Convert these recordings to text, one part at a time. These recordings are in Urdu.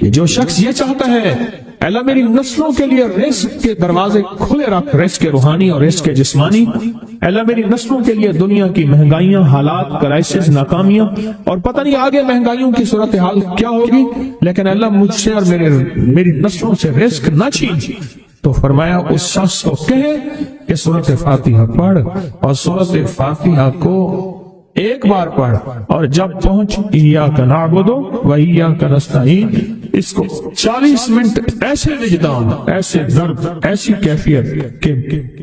کہ جو شخص یہ چاہتا ہے اللہ میری نسلوں کے لیے رزق کے دروازے کھلے رکھ، رزق کے روحانی اور رزق کے جسمانی، اللہ میری نسلوں کے لیے دنیا کی مہنگائیاں، حالات، کرائسس، ناکامیاں اور پتہ نہیں آگے مہنگائیوں کی صورتحال کیا ہوگی، لیکن اللہ مجھ سے اور میری نسلوں سے رزق نہ چھین، تو فرمایا اس شخص کو کہے کہ سورۃ فاتحہ پڑھ، اور سورۃ فاتحہ کو ایک بار پڑھ، اور جب پہنچ ایاک نعبد و ایاک نستعین، اس کو 40 منٹ ایسے وجدان، ایسے درد، ایسی کیفیت کہ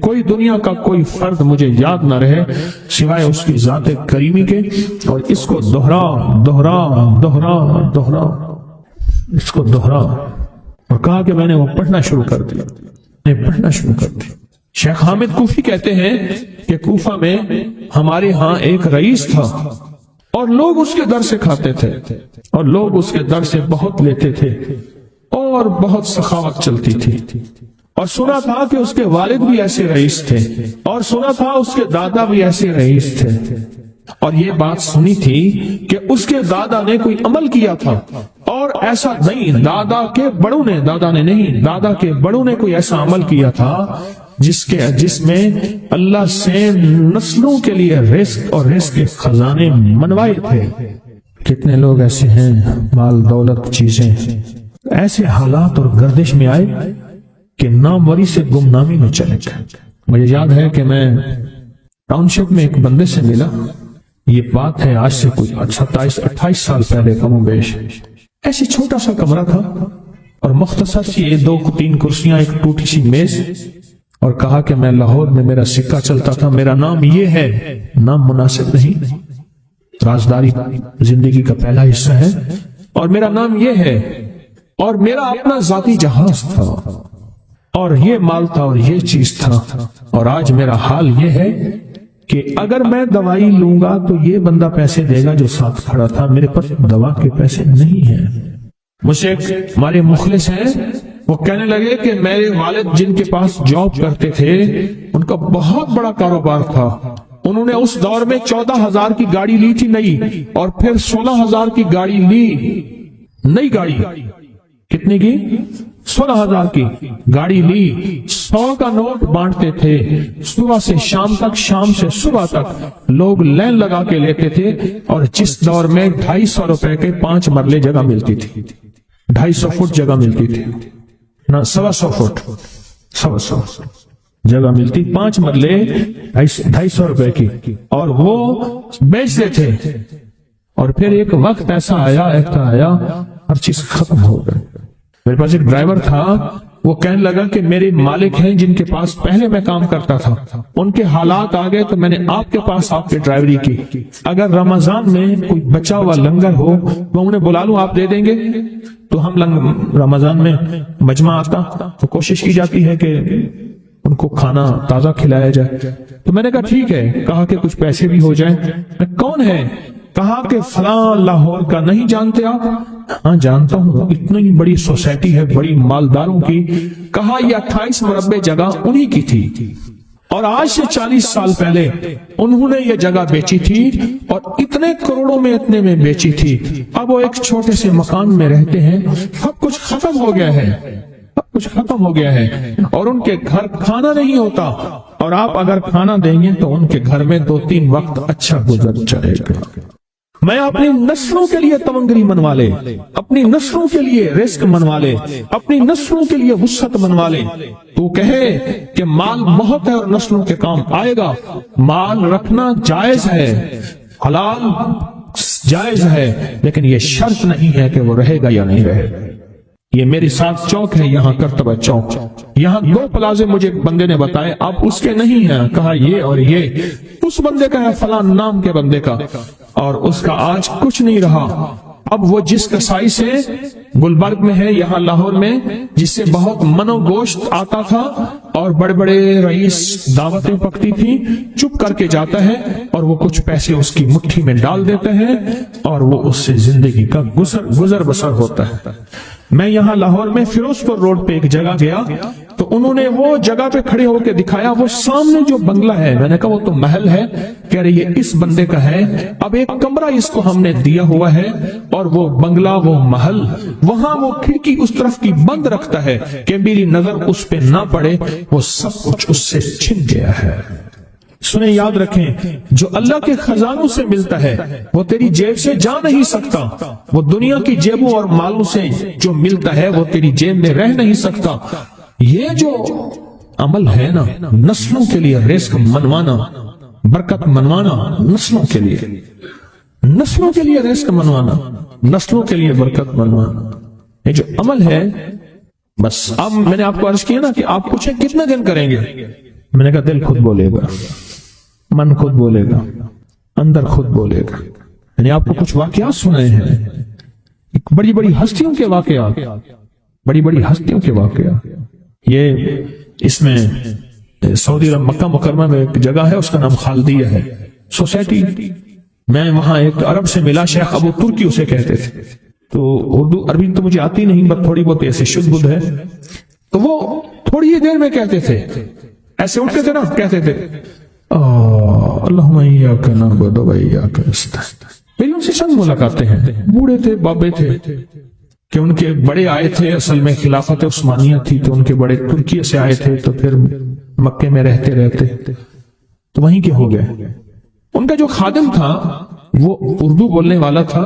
کوئی دنیا کا کوئی فرد مجھے یاد نہ رہے سوائے اس کی ذات کریمی کے، اور اس کو دہرا دہرا دہرا دہرا، اس کو دہرا، اور کہا کہ میں نے وہ پڑھنا شروع کر دیا، پڑھنا شروع کر دیا۔ شیخ حامد کوفی کہتے ہیں کہ کوفہ میں ہمارے ہاں ایک رئیس تھا، اور لوگ اس کے در سے کھاتے تھے، اور لوگ اس کے در سے بہت لیتے تھے، اور بہت سخاوت چلتی تھی، اور سنا تھا کہ اس کے والد بھی ایسے رئیس تھے، اور سنا تھا اس کے دادا بھی ایسے رئیس تھے، اور یہ بات سنی تھی کہ اس کے دادا نے کوئی عمل کیا تھا، اور ایسا نہیں، دادا کے بڑوں نے کوئی ایسا عمل کیا تھا جس میں اللہ سے نسلوں کے لیے رزق اور رزق کے خزانے منوائے تھے۔ کتنے لوگ ایسے ہیں، مال دولت چیزیں ایسے حالات اور گردش میں آئے کہ ناموری سے گمنامی میں چلے گئے۔ مجھے یاد ہے کہ میں ٹاؤن شپ میں ایک بندے سے ملا، یہ بات ہے آج سے کوئی 27-28 سال پہلے کم و بیش، ایسی چھوٹا سا کمرہ تھا اور مختصر سی 2-3 کرسیاں، ایک ٹوٹی سی میز، اور کہا کہ میں لاہور میں میرا سکہ چلتا تھا، میرا نام یہ ہے، نام مناسب نہیں، رازداری زندگی کا پہلا حصہ ہے، اور میرا نام یہ ہے، اور میرا اپنا ذاتی جہاز تھا، اور یہ مال تھا، اور یہ چیز تھا، اور آج میرا حال یہ ہے کہ اگر میں دوائی لوں گا تو یہ بندہ پیسے دے گا جو ساتھ کھڑا تھا، میرے پاس دوا کے پیسے نہیں ہیں۔ مجھ سے ہمارے مخلص ہیں، وہ کہنے لگے کہ میرے والد جن کے پاس جاب کرتے تھے ان کا بہت بڑا کاروبار تھا، انہوں نے اس دور میں 14,000 کی گاڑی لی تھی نئی، اور پھر 16,000 کی گاڑی لی، نئی گاڑی، کتنے کی؟ 16,000 کی گاڑی لی، 100 کا نوٹ بانٹتے تھے، صبح سے شام تک، شام سے صبح تک لوگ لین لگا کے لیتے تھے، اور جس دور میں 250 روپے کے 5 مرلے جگہ ملتی تھی، 250 فٹ جگہ ملتی تھی، نہ 125 فٹ، 125 جگہ ملتی، 5 مرلے 250 روپے کی، اور وہ بیچتے تھے۔ اور پھر ایک وقت ایسا آیا ہر چیز ختم ہو گئی۔ میرے پاس ایک ڈرائیور تھا، وہ کہنے لگا کہ میرے مالک ہیں جن کے پاس پہلے میں کام کرتا تھا، ان کے حالات آ گئے تو میں نے آپ کے پاس آپ کی ڈرائیوری کی، اگر رمضان میں کوئی بچا ہوا لنگر ہو میں انہیں بلا لوں، آپ دے دیں گے؟ تو ہم رمضان میں مجمع آتا تو کوشش کی جاتی ہے کہ ان کو کھانا تازہ کھلایا جائے، تو میں نے کہا ٹھیک ہے، کہا کہ کچھ پیسے بھی ہو جائیں۔ میں کون ہے؟ کہا کہ فلاں لاہور کا، نہیں جانتے آپ؟ ہاں جانتا ہوں، اتنی بڑی سوسائٹی ہے، بڑی مالداروں کی۔ کہا یہ 28 مربع جگہ انہی کی تھی، اور آج سے 40 سال پہلے انہوں نے یہ جگہ بیچی تھی، اور اتنے کروڑوں میں اتنے میں بیچی تھی۔ اب وہ ایک چھوٹے سے مکان میں رہتے ہیں، سب کچھ ختم ہو گیا ہے، سب کچھ ختم ہو گیا ہے، اور ان کے گھر کھانا نہیں ہوتا، اور آپ اگر کھانا دیں گے تو ان کے گھر میں 2-3 وقت اچھا گزر جائے گا۔ میں اپنی نسلوں کے لیے تمنگری منوا لے، اپنی نسلوں کے لیے رزق منوا لے، اپنی نسلوں کے لیے وسعت منوا لے۔ تو کہے کہ مال بہت ہے اور نسلوں کے کام آئے گا، مال رکھنا جائز ہے، حلال جائز ہے، لیکن یہ شرط نہیں ہے کہ وہ رہے گا یا نہیں رہے گا۔ یہ میرے ساتھ چوک ہے، یہاں کرتبہ چوک، یہاں 2 پلازے مجھے بندے نے بتائے، اب اس کے نہیں ہیں، کہا یہ اور یہ اس بندے کا ہے، فلاں نام کے بندے کا، اور اس کا آج کچھ نہیں رہا۔ اب وہ جس کسائی سے گلبرگ میں ہے، یہاں لاہور میں، جس سے بہت منو گوشت آتا تھا اور بڑے بڑے رئیس دعوتیں پکتی تھی، چپ کر کے جاتا ہے اور وہ کچھ پیسے اس کی مٹھی میں ڈال دیتے ہیں اور وہ اس سے زندگی کا گزر بسر ہوتا ہے۔ میں یہاں لاہور میں فیروز پور روڈ پہ ایک جگہ گیا تو انہوں نے وہ جگہ پہ کھڑے ہو کے دکھایا، وہ سامنے جو بنگلہ ہے، میں نے کہا وہ تو محل ہے، کہہ رہے یہ اس بندے کا ہے، اب ایک کمرہ اس کو ہم نے دیا ہوا ہے اور وہ بنگلہ، وہ محل، وہاں وہ کھڑکی اس طرف کی بند رکھتا ہے کہ میری نظر اس پہ نہ پڑے، وہ سب کچھ اس سے چھن گیا ہے۔ سنیں، یاد رکھیں، جو اللہ کے خزانوں سے ملتا ہے وہ تیری جیب سے جا نہیں سکتا، وہ دنیا کی جیبوں اور مالوں سے جو ملتا ہے وہ تیری جیب میں رہ نہیں سکتا۔ یہ جو عمل ہے نا، نسلوں کے لیے رزق منوانا، برکت منوانا، نسلوں کے لیے، نسلوں کے لیے رزق منوانا، نسلوں کے لیے برکت منوانا، یہ جو عمل ہے، بس اب میں نے آپ کو عرض کیا نا کہ آپ پوچھیں کتنے دن کریں گے، میں نے کہا دل خود بولے گا، من خود بولے گا، اندر خود بولے گا۔ یعنی آپ کو کچھ واقعات سنے ہیں، بڑی بڑی ہستیوں کے واقعات، بڑی بڑی ہستیوں کے واقعات۔ یہ اس میں سعودی عرب مکہ مکرمہ میں ایک جگہ ہے، اس کا نام خالدیہ ہے سوسائٹی، میں وہاں ایک عرب سے ملا، شیخ ابو ترکی اسے کہتے تھے، تو اردو عربی تو مجھے آتی نہیں، بس تھوڑی بہت ایسے شد بدھ ہے، تو وہ تھوڑی ہی دیر میں کہتے تھے، ایسے اٹھتے تھے نا، کہتے تھے اللہم ایاک نعبد و ایاک نستعین۔ میری ان سے چند ملاقاتیں ہیں، بوڑھے تھے، بابے تھے، کہ ان کے بڑے آئے تھے، اصل میں خلافت عثمانیہ تھی تو ان کے بڑے ترکیہ سے آئے تھے، تو پھر مکے میں رہتے رہتے تو وہیں کے ہو گئے۔ ان کا جو خادم تھا وہ اردو بولنے والا تھا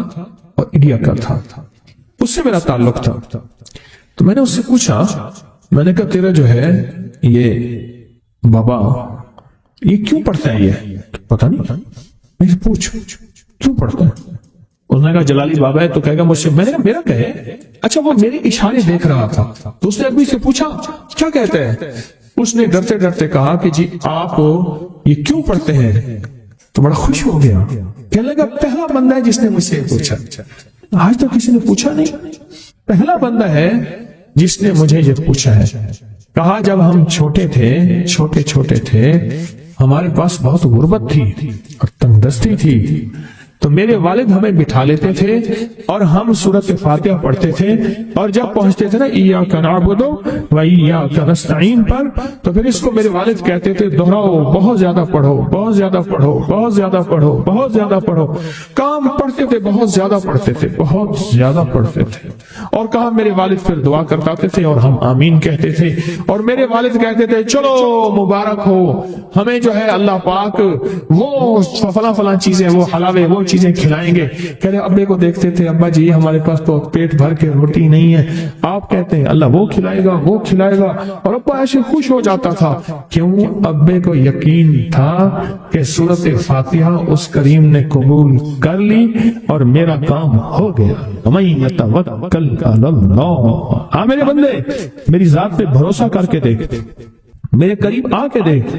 اور انڈیا کا تھا، اس سے میرا تعلق تھا، تو میں نے اس سے پوچھا، میں نے کہا تیرا جو ہے یہ بابا یہ کیوں پڑھتا ہے؟ یہ پتہ نہیں، میں پوچھ کیوں پڑھتا ہے؟ اس نے کہا جلالی بابا ہے تو کہے گا مجھ سے، میں نے کہا میرا کہے، اچھا وہ میرے اشارے دیکھ رہا تھا، تو اس نے ابھی سے پوچھا کیا کہتے ہیں؟ اس نے ڈرتے ڈرتے کہا کہ جی آپ یہ کیوں پڑھتے ہیں؟ تو بڑا خوش ہو گیا، کہنے لگا پہلا بندہ ہے جس نے مجھ سے پوچھا، آج تو کسی نے پوچھا نہیں، پہلا بندہ ہے جس نے مجھے یہ پوچھا ہے۔ کہا جب ہم چھوٹے تھے ہمارے پاس بہت غربت تھی اور تنگ دستی تھی، تو میرے والد ہمیں بٹھا لیتے تھے اور ہم سورۃ فاتحہ پڑھتے تھے، اور جب پہنچتے تھے نا ایاک نعبد و ایاک نستعین پر، تو پھر اس کو میرے والد کہتے تھے دہراؤ، بہت زیادہ پڑھو، بہت زیادہ پڑھو، بہت زیادہ پڑھو، بہت زیادہ پڑھو۔ کام پڑھتے تھے، بہت زیادہ پڑھتے تھے، بہت زیادہ پڑھتے تھے، اور کہا میرے والد پھر دعا کرتے تھے اور ہم آمین کہتے تھے، اور میرے والد کہتے تھے چلو مبارک ہو، ہمیں جو ہے اللہ پاک وہ فلاں فلاں چیزیں، وہ حلاوے، وہ چیزیں کھلائیں گے۔ کہہ رہے ابے کو دیکھتے تھے، ابا جی ہمارے پاس تو پیٹ بھر کے روٹی نہیں ہے، آپ کہتے ہیں اللہ وہ کھلائے گا، وہ کھلائے گا، اور ابا ایسے خوش ہو جاتا تھا۔ کیوں؟ ابے کو یقین تھا کہ سورۃ فاتحہ اس کریم نے قبول کر لی اور میرا کام ہو گیا۔ وَمَن يَتَوَکَّلْ عَلَى اللَّهِ، ہاں میرے بندے میری ذات پہ بھروسہ کر کے دیکھ، میرے قریب آ کے دیکھ،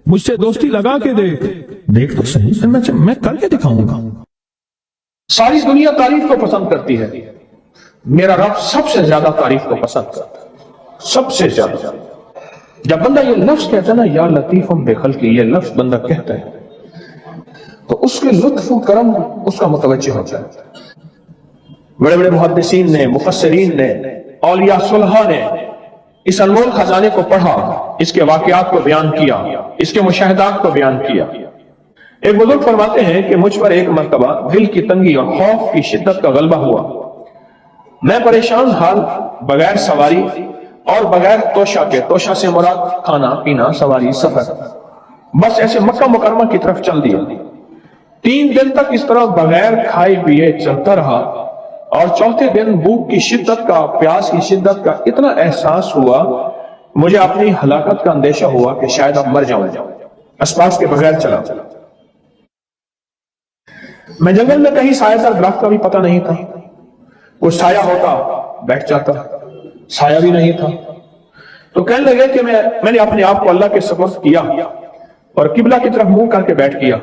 مجھ سے دوستی لگا کے دیکھ تو صحیح، میں کر کے دکھاؤں گا۔ ساری دنیا تعریف کو پسند کرتی ہے، میرا رب سب سے زیادہ تعریف کو پسند کرتا ہے، سب سے زیادہ۔ جب بندہ یہ لفظ کہتا ہے نا یا لطیف بخلقہ، یہ لفظ بندہ کہتا ہے تو اس کے لطف و کرم اس کا متوجہ ہوتا ہے۔ بڑے بڑے محدثین نے، مفسرین نے، اولیاء صلحاء نے اس انمول خزانے کو پڑھا، اس کے واقعات کو بیان کیا، اس کے مشاہدات کو بیان کیا۔ ایک بزرگ فرماتے ہیں کہ مجھ پر ایک مرتبہ دل کی تنگی اور خوف کی شدت کا غلبہ ہوا، میں پریشان حال، بغیر سواری اور بغیر توشہ کے، توشہ سے مراد کھانا پینا، سواری، سفر، بس ایسے مکہ مکرمہ کی طرف چل دیا۔ 3 دن تک اس طرح بغیر کھائے پیے چلتا رہا، اور چوتھے دن بھوک کی شدت کا، پیاس کی شدت کا اتنا احساس ہوا، مجھے اپنی ہلاکت کا اندیشہ ہوا کہ شاید اب مر جاؤں، اسباب کے بغیر چلا۔ میں جنگل میں کہیں سایہ دار درخت کا بھی پتہ نہیں تھا، کوئی سایہ ہوتا بیٹھ جاتا، سایہ بھی نہیں تھا، تو کہنے لگے کہ میں نے اپنے آپ کو اللہ کے سپرد کیا اور قبلہ کی طرف منہ کر کے بیٹھ گیا۔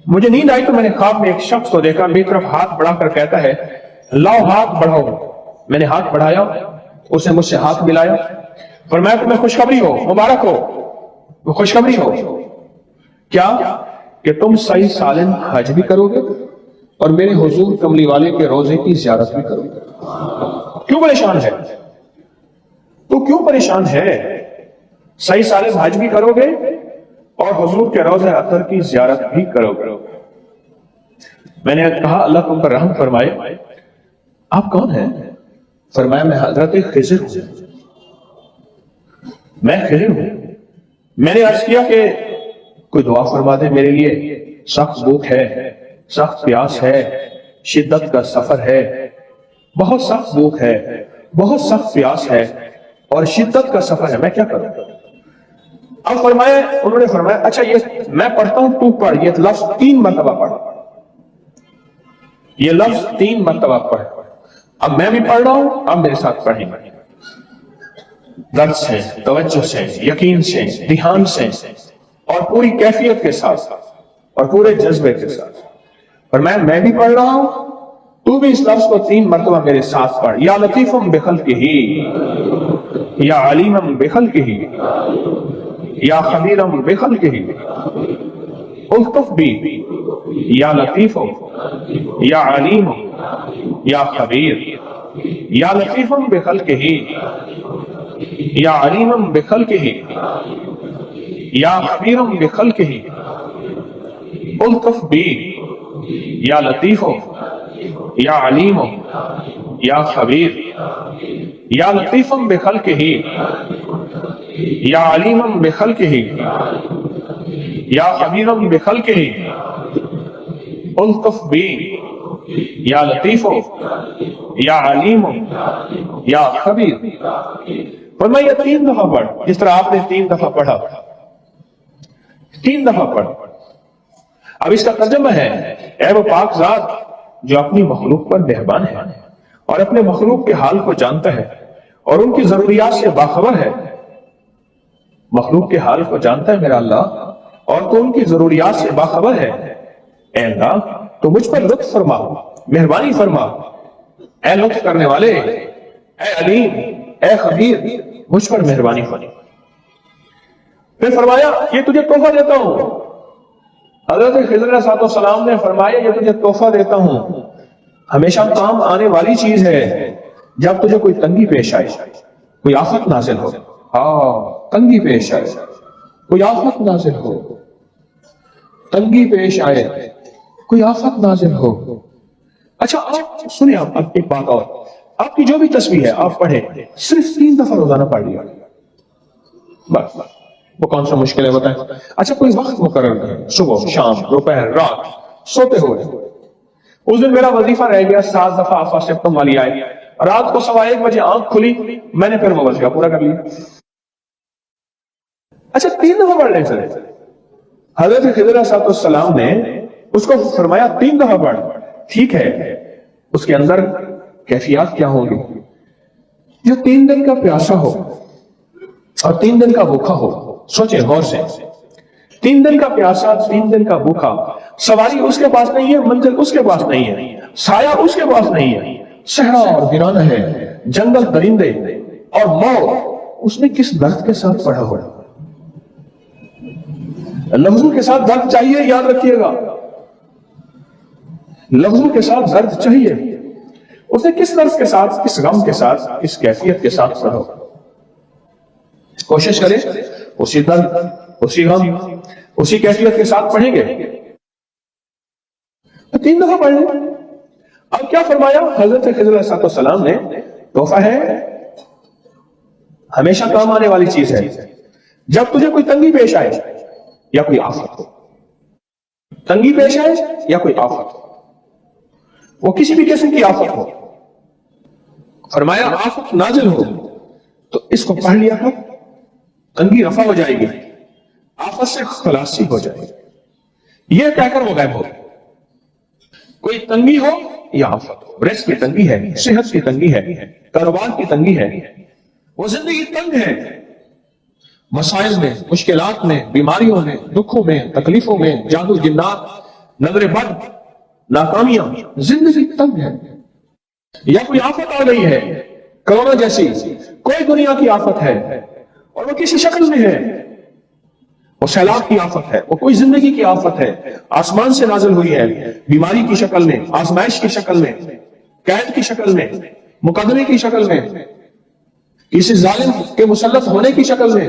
مجھے نیند آئی تو میں نے خواب میں ایک شخص کو دیکھا، میری طرف ہاتھ بڑھا کر کہتا ہے لاؤ ہاتھ بڑھاؤ۔ میں نے ہاتھ بڑھایا، اس نے مجھ سے ہاتھ ملایا، فرمایا تمہیں خوشخبری ہو، مبارک ہو، خوشخبری ہو کیا کہ تم صحیح سالم حج بھی کرو گے اور میرے حضور کملی والے کے روزے کی زیارت بھی کرو گے۔ کیوں پریشان ہے تو کیوں پریشان ہے؟ صحیح سالم حج بھی کرو گے اور حضور کے روضہ اطہر کی زیارت بھی کرو گے۔ میں نے کہا اللہ تم پر رحم فرمائے، آپ کون ہیں؟ فرمایا میں حضرت خضر ہوں، میں خضر ہوں۔ میں نے عرض کیا کہ کوئی دعا فرما دے میرے لیے، سخت بھوک ہے، سخت پیاس ہے، شدت کا سفر ہے، بہت سخت بھوک ہے، بہت سخت پیاس ہے اور شدت کا سفر ہے، میں کیا کروں؟ اب فرمایا، انہوں نے فرمایا اچھا یہ میں پڑھتا ہوں تو پڑھ، یہ لفظ 3 مرتبہ پڑھ، یہ لفظ 3 مرتبہ پڑھ۔ اب میں بھی پڑھ رہا ہوں، اب میرے ساتھ پڑھیں، درد سے، توجہ سے، یقین سے، دھیان سے اور پوری کیفیت کے ساتھ اور پورے جذبے کے ساتھ۔ اور میں بھی پڑھ رہا ہوں، تو بھی اس لفظ کو 3 مرتبہ میرے ساتھ پڑھ۔ یا لطیفم بخلقہ، یا علیمم بخلقہ، یا خبیرم بخلقہ، الطف بی، یا لطیفم، یا علیم، یا خبیر، یا لطیفم بخلقہ، یا علیمم بخلقہ، یا خبیرم بخلقہ، الطف بی، یا لطیف، یا علیم، یا خبیر، یا لطیفم بخلقہ، یا علیمم بخلقہ، یا خبیرم بخلقہ، الطف بی، یا لطیف، یا علیم، یا خبیر۔ فرمایا یہ 3 دفعہ پڑھ، جس طرح آپ نے 3 دفعہ پڑھا، 3 دفعہ پڑھ۔ اب اس کا ترجمہ ہے، اے وہ پاک ذات جو اپنی مخلوق پر مہربان ہے اور اپنے مخلوق کے حال کو جانتا ہے اور ان کی ضروریات سے باخبر ہے۔ مخلوق کے حال کو جانتا ہے میرا اللہ اور تو ان کی ضروریات سے باخبر ہے۔ اے اللہ تو مجھ پر لطف فرما، مہربانی فرما، اے لطف کرنے والے، اے علیم، اے خبیر، مجھ پر مہربانی فرما۔ پھر فرمایا یہ تجھے تحفہ دیتا ہوں۔ حضرت خضر علیہ السلام نے فرمایا یہ تجھے تحفہ دیتا ہوں، ہمیشہ کام آنے والی چیز ہے جب تجھے کوئی تنگی پیش آئے، کوئی آفت نازل ہو، تنگی پیش آئے، کوئی آفت نازل ہو، تنگی پیش آئے، کوئی آفت نازل ہو۔ اچھا آپ سنیں، آپ ایک بات اور، آپ کی جو بھی تسبیح ہے آپ پڑھیں، صرف 3 دفعہ روزانہ پڑھ لیا، بس۔ وہ کون سا مشکل ہے بتائیں؟ اچھا کوئی وقت مقرر کریں، صبح، شام، دوپہر، رات، سوتے ہوئے۔ اس دن میرا وظیفہ رہ گیا 7 دفعہ آفا سپتم والی آئی، رات کو 1:15 بجے آنکھ کھلی، میں نے پھر وہ وظیفہ پورا کر لیا۔ اچھا 3 دفعہ پڑھ لیں سر۔ حضرت خضر علیہ السلام نے اس کو فرمایا 3 دفعہ پڑھ، ٹھیک ہے، اس کے اندر کیفیات کیا ہوں گی؟ جو 3 دن کا پیاسا ہو اور 3 دن کا بھوکا ہو، سوچیں غور سے، 3 دن کا پیاسا، 3 دن کا بھوکا، سواری اس کے پاس نہیں ہے، منزل اس کے پاس نہیں ہے، سایہ اس کے پاس نہیں ہے، صحرا اور ویرانہ ہے، جنگل، درندے اور موت، اس نے کس درد کے ساتھ پڑھا ہوا؟ لفظوں کے ساتھ درد چاہیے، یاد رکھیے گا، لفظوں کے ساتھ درد چاہیے۔ اس نے کس درد کے ساتھ، کس غم کے ساتھ، کس کیفیت کے ساتھ پڑھا؟ کوشش کریں اسی درد، اسی غم، اسی کیفیت کے ساتھ پڑھیں گے۔ 3 دفعہ پڑھ لیں۔ اب کیا فرمایا حضرت خضر علیہ السلام نے؟ تحفہ ہے، ہمیشہ کام آنے والی چیز ہے، جب تجھے کوئی تنگی پیش آئے یا کوئی آفت ہو، تنگی پیش آئے یا کوئی آفت ہو، وہ کسی بھی قسم کی آفت ہو، فرمایا آفت نازل ہو تو اس کو پڑھ لیا کر، تنگی رفع ہو جائے گی، آفت سے خلاصی ہو جائے گی۔ یہ کہہ کر وہ غائب ہو، کوئی تنگی ہو یا آفت ہو، رزق کی تنگی ہے، صحت کی تنگی ہے، کاروبار کی تنگی ہے، وہ زندگی تنگ ہے، مسائل میں، مشکلات میں، بیماریوں میں، دکھوں میں، تکلیفوں میں، جادو جنات، نظر بد، ناکامیاں، زندگی تنگ ہے، یا کوئی آفت آ گئی ہے، کرونا جیسی کوئی دنیا کی آفت ہے اور وہ کسی شکل میں ہے، وہ سیلاب کی آفت ہے، وہ کوئی زندگی کی آفت ہے، آسمان سے نازل ہوئی ہے، بیماری کی شکل میں، آزمائش کی شکل میں، قید کی شکل میں، مقدمے کی شکل میں، کسی ظالم کے مسلط ہونے کی شکل میں،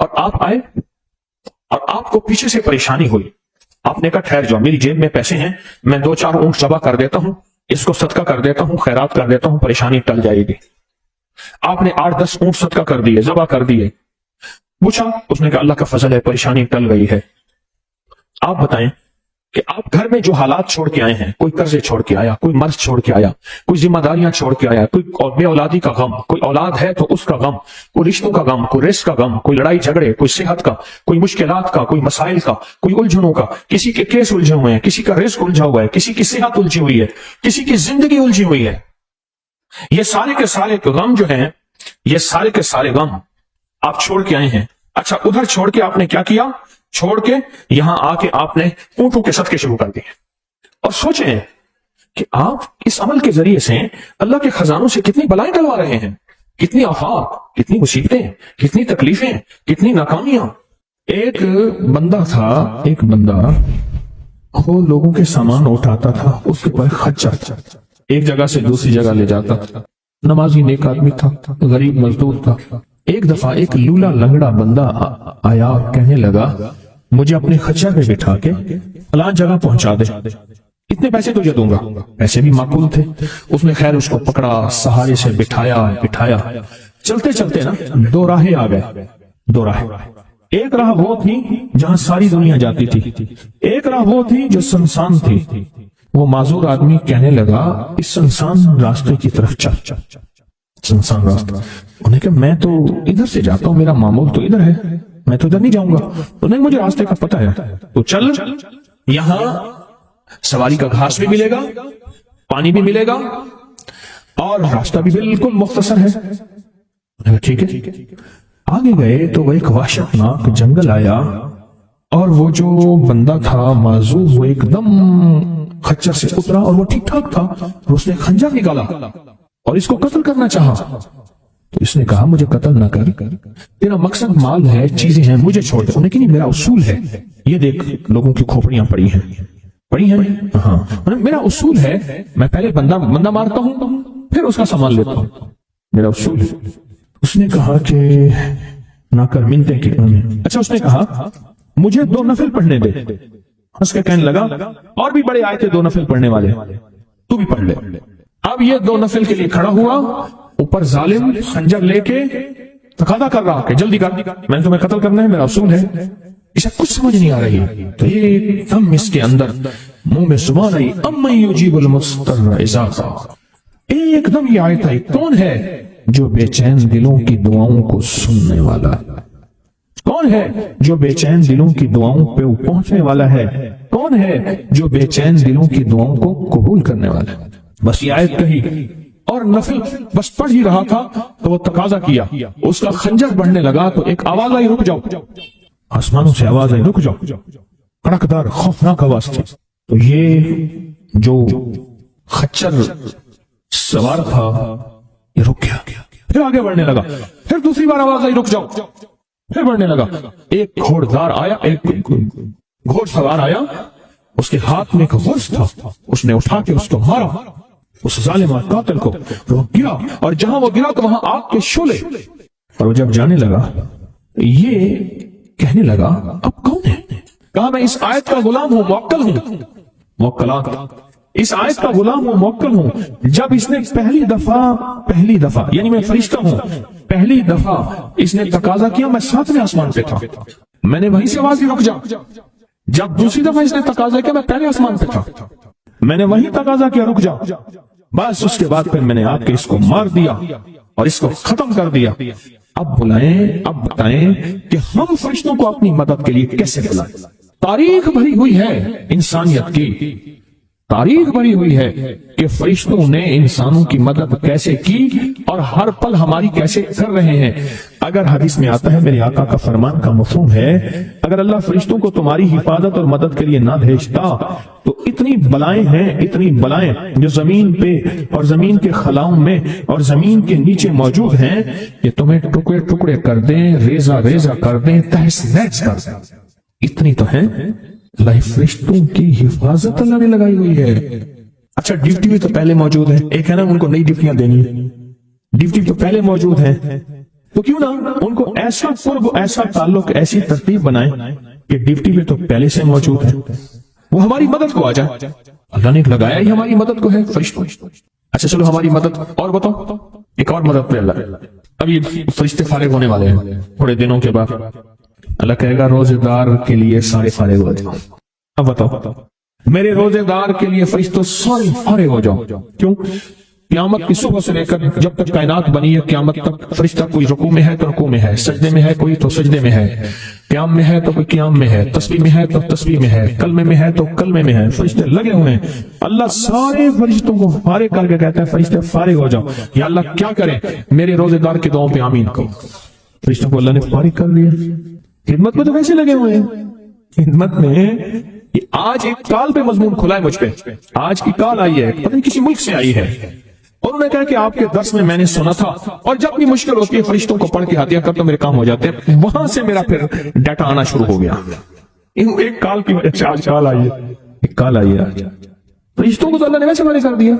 اور آپ آئے اور آپ کو پیچھے سے پریشانی ہوئی، آپ نے کہا ٹھہر جاؤ، میری جیب میں پیسے ہیں، میں 2-4 اونٹ ذبح کر دیتا ہوں، اس کو صدقہ کر دیتا ہوں، خیرات کر دیتا ہوں، پریشانی ٹل جائے گی۔ آپ نے 8-10 اونٹ صدقہ کر دیے، ذبح کر دیے، پوچھا، اس نے کہا اللہ کا فضل ہے، پریشانی ٹل گئی ہے۔ آپ بتائیں کہ آپ گھر میں جو حالات چھوڑ کے آئے ہیں، کوئی قرضے چھوڑ کے آیا، کوئی مرض چھوڑ کے آیا، کوئی ذمہ داریاں چھوڑ کے آیا، کوئی بے اولادی کا غم، کوئی اولاد ہے تو اس کا غم، کوئی رشتوں کا غم، کوئی رزق کا غم، کوئی لڑائی جھگڑے، کوئی صحت کا، کوئی مشکلات کا، کوئی مسائل کا، کوئی الجھنوں کا، کسی کے کیس الجھے ہوئے ہیں، کسی کا رزق الجھا ہوا ہے، کسی کی صحت الجھی ہوئی ہے، کسی کی زندگی الجھی ہوئی ہے۔ یہ سارے کے سارے غم جو ہیں، یہ سارے کے سارے غم آپ چھوڑ کے آئے ہیں۔ اچھا، ادھر چھوڑ کے آپ نے کیا کیا؟ چھوڑ کے یہاں آ کے آپ نے اونٹوں کے صدقے شروع کر دیے، اور سوچیں کہ آپ اس عمل کے ذریعے سے اللہ کے خزانوں سے کتنی بلائیں ٹلوا رہے ہیں، کتنی آفات، کتنی مصیبتیں، کتنی تکلیفیں، کتنی ناکامیاں۔ ایک بندہ تھا، ایک بندہ وہ لوگوں کے سامان اٹھاتا تھا، اس کے پاس خچر تھا، ایک جگہ سے دوسری جگہ لے جاتا تھا، نمازی نیک آدمی تھا، غریب مزدور تھا۔ ایک دفعہ ایک لولا لنگڑا بندہ آیا اور کہنے لگا مجھے اپنے خچر پہ بٹھا کے فلاں جگہ پہنچا دے، اتنے پیسے تجھے دوں گا۔ پیسے بھی معقول تھے، اس نے خیر اس کو پکڑا، سہارے سے بٹھایا، چلتے چلتے نا 2 راہیں آ گئے، 2 راہیں۔ ایک راہ وہ تھی جہاں ساری دنیا جاتی تھی، ایک راہ وہ تھی جو سنسان تھی۔ وہ معذور آدمی کہنے لگا اس سنسان راستے کی طرف چل، سنسان راستہ۔ انہوں نے کہا میں تو ادھر سے جاتا ہوں، میرا معمول تو ادھر ہے، میں تو ادھر نہیں جاؤں گا۔ تو نہیں، مجھے راستے کا پتہ ہے، تو چل، یہاں سواری کا گھاس بھی ملے گا، پانی بھی ملے گا، اور راستہ بھی بالکل مختصر ہے۔ ٹھیک ہے، آگے گئے تو وہ ایک وحشتناک جنگل آیا، اور وہ جو بندہ تھا معذور، وہ ایک دم خچر سے اترا اور وہ ٹھیک ٹھاک تھا، اور اس نے خنجر نکالا اور اس کو قتل کرنا چاہا۔ تو اس نے کہا مجھے قتل نہ کر، تیرا مقصد مال ہے، چیزیں ہیں، مجھے چھوڑ دے۔ انہیں کہ نہیں، میرا اصول ہے، یہ دیکھ لوگوں کی کھوپڑیاں پڑی ہیں، ہاں، میرا اصول ہے، میں پہلے بندہ مارتا ہوں، پھر اس کا سامان لیتا ہوں، میرا اصول ہے۔ اس نے کہا کہ نہ کر منتے کی۔ اچھا، اس نے کہا مجھے 2 نفل پڑھنے دے۔ اس کے کہنے لگا اور بھی بڑے آئے تھے 2 نفل پڑھنے والے، تو بھی پڑھ لے۔ اب یہ 2 نفل کے لیے کھڑا ہوا، اوپر ظالم خنجر لے کے تقاضا کر رہا کہ جلدی کر، میں نے تمہیں قتل کرنا ہے، میرا اصول ہے۔ اسے کچھ سمجھ نہیں آ رہی، تو ایک دم اس کے اندر منہ میں زبان آئی، امن یجیب المضطر اذا دعا۔ ایک دم یہ آیت آئی، کون ہے جو بے چین دلوں کی دعاؤں کو سننے والا ہے؟ کون ہے جو بے چین دلوں کی دعاؤں پہ پہنچنے والا ہے؟ کون ہے جو بے چین دلوں کی دعاؤں کو قبول کرنے والا ہے؟ بس یہ آیت کہی اور نفل بس پڑھ ہی رہا تھا تو وہ تقاضا کیا، اس کا خنجر بڑھنے لگا تو ایک آواز آئی، رک جاؤ۔ آسمانوں سے آواز آئی، رک جاؤ، کڑکدار خوفناک آواز تھی۔ تو یہ جو خچر سوار تھا یہ رک گیا، پھر آگے بڑھنے لگا، پھر دوسری بار آواز آئی، رک جاؤ، پھر بڑھنے لگا۔ ایک گھوڑدار آیا، ایک گھوڑ سوار آیا، اس کے ہاتھ میں ایک غرض تھا، اس نے اٹھا کے اس کو مارا، اس ظالم قاتل کو، وہ گرا، اور جہاں وہ گرا تو وہاں آگ کے شعلے۔ اور وہ جب جانے لگا یہ کہنے لگا اب کون ہے؟ کہا میں اس آیت کا غلام ہوں، موکل ہوں، موکلات، اس آیت کا غلام ہوں، موکل ہوں۔ جب اس نے پہلی دفعہ یعنی میں فرشتہ ہوں، پہلی دفعہ اس نے تقاضا کیا، میں 7ویں آسمان پہ تھا، میں نے وہیں سے آواز دی، رک جا۔ جب دوسری دفعہ اس نے تقاضا کیا، میں پہلے آسمان پہ تھا، میں نے وہیں تقاضا کیا، رک جا۔ بس اس کے بعد پھر میں نے آ کے اس کو مار دیا اور اس کو ختم کر دیا۔ اب بتائیں کہ ہم فرشتوں کو اپنی مدد کے لیے کیسے بلائیں؟ تاریخ بھری ہوئی ہے انسانیت کی، تاریخ بھری ہوئی ہے کہ فرشتوں نے انسانوں کی مدد کیسے کی اور ہر پل ہماری کیسے کر رہے ہیں۔ اگر حدیث میں آتا ہے، میرے آقا کا فرمان کا مفہوم ہے، اگر اللہ فرشتوں کو تمہاری حفاظت اور مدد کے لیے نہ بھیجتا تو اتنی بلائیں ہیں، اتنی بلائیں جو زمین پہ اور زمین کے خلاؤں میں اور زمین کے نیچے موجود ہیں کہ تمہیں ٹکڑے ٹکڑے کر دیں، ریزہ ریزہ کر دیں، تہس نہس کر دیں۔ اتنی تو ہے، اللہ فرشتوں کی حفاظت اللہ نے لگائی ہوئی ہے۔ اچھا، ڈیوٹی بھی تو پہلے موجود ہے، ایک ہے نا ان کو نئی ڈیوٹیاں دینی، ڈیوٹی تو پہلے موجود ہے، تو کیوں نہ ان کو ایسا قرب، ایسا تعلق، ایسی ترتیب بنائیں کہ ڈیوٹی میں تو پہلے سے موجود ہے، وہ ہماری مدد کو آ جائے۔ اللہ نے لگایا ہی ہماری مدد کو ہے فرشتوں۔ اچھا چلو ہماری مدد اور بتاؤ، ایک اور مدد پہ اللہ، اب یہ فرشتے فارغ ہونے والے ہیں تھوڑے دنوں کے بعد، اللہ کہے گا روزے دار کے لیے سارے فارغ ہو جاؤ۔ اب بتاؤ میرے روزے دار کے لیے فرشتوں سارے فارغ ہو جاؤ، کیوں؟ قیامت کی صبح سے لے کر جب تک کائنات بنی ہے قیامت تک فرشتہ کوئی رکوع میں ہے تو رکوع میں ہے، سجدے میں ہے کوئی تو سجدے میں ہے، قیام میں ہے تو کوئی قیام میں ہے، تسبیح میں ہے تو تسبیح میں ہے، کلمے میں ہے تو کلمے میں ہے، فرشتے لگے ہوئے ہیں۔ اللہ سارے فرشتوں کو فارغ کر کے کہتا ہے فرشتے فارغ ہو جاؤ۔ یا اللہ کیا کریں؟ میرے روزے دار کی دعاؤں پہ آمین کہو۔ فرشتوں کو اللہ نے فارغ کر دیا، خدمت میں تو ویسے لگے ہوئے ہیں، خدمت میں۔ یہ آج ایک کال پہ مضمون کھلا ہے مجھ پہ، آج کی کال آئی ہے، پتہ نہیں کسی ملک سے آئی ہے، اور انہوں نے کہا کہ آپ کے درس میں نے سنا تھا، اور جب بھی مشکل ہوتی ہے فرشتوں کو پڑھ کے ہاتھیاں کر تو میرے کام ہو جاتے ہیں، وہاں سے میرا پھر ڈیٹا آنا شروع ہو گیا۔ ایک کال کی وجہ سے آج کال آئی ہے، ایک کال آئی ہے آج، فرشتوں کو تو اللہ نے ویسے والے کر دیا۔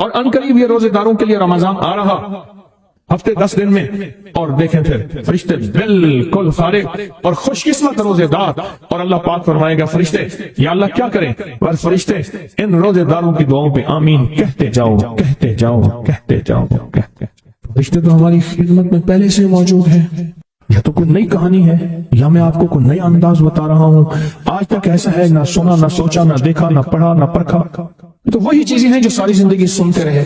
اور ان قریب یہ روزے داروں کے لیے رمضان آ رہا، ہفتے 10 دن میں، اور دیکھیں پھر فرشتے بالکل فارغ اور خوش قسمت روزے دار، اور اللہ پاک فرمائے گا فرشتے یا اللہ کیا کریں؟ اور فرشتے ان روزے داروں کی دعاؤں پہ آمین کہتے جاؤ، کہتے جاؤ، کہتے جاؤ، کہتے۔ فرشتے تو ہماری خدمت میں پہلے سے موجود ہیں۔ یا تو کوئی نئی کہانی ہے، یا میں آپ کو کوئی نیا انداز بتا رہا ہوں، آج تک ایسا ہے نہ سنا، نہ سوچا، نہ دیکھا، نہ پڑھا، نہ پرکھا۔ تو وہی چیزیں ہیں جو ساری زندگی سنتے رہے،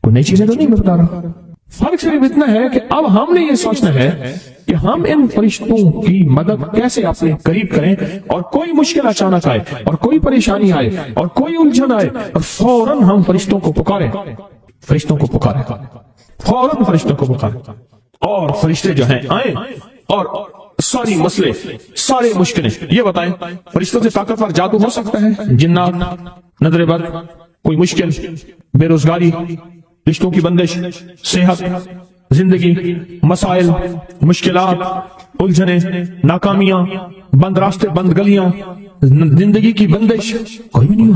کوئی نئی چیزیں تو نہیں بتا رہا۔ فرق صرف اتنا ہے کہ اب ہم نے یہ سوچنا ہے کہ ہم ان فرشتوں کی مدد کیسے اپنے قریب کریں، اور کوئی مشکل اچانک آئے، اور کوئی پریشانی آئے، اور کوئی الجھن آئے، اور فوراً ہم فرشتوں کو پکاریں، فرشتوں کو پکاریں، فوراً فرشتوں کو پکاریں، اور فرشتے جو ہیں آئیں اور ساری مسئلے، سارے مشکلیں یہ بتائیں۔ فرشتوں سے طاقتور جادو ہو سکتا ہے، جنات، نظر بد، کوئی مشکل، بے روزگاری، رشتوں کی بندش، صحت، زندگی، مسائل، مشکلات، الجھنیں، ناکامیاں، بند راستے، بند گلیاں، زندگی کی بندش، کوئی بھی نہیں ہو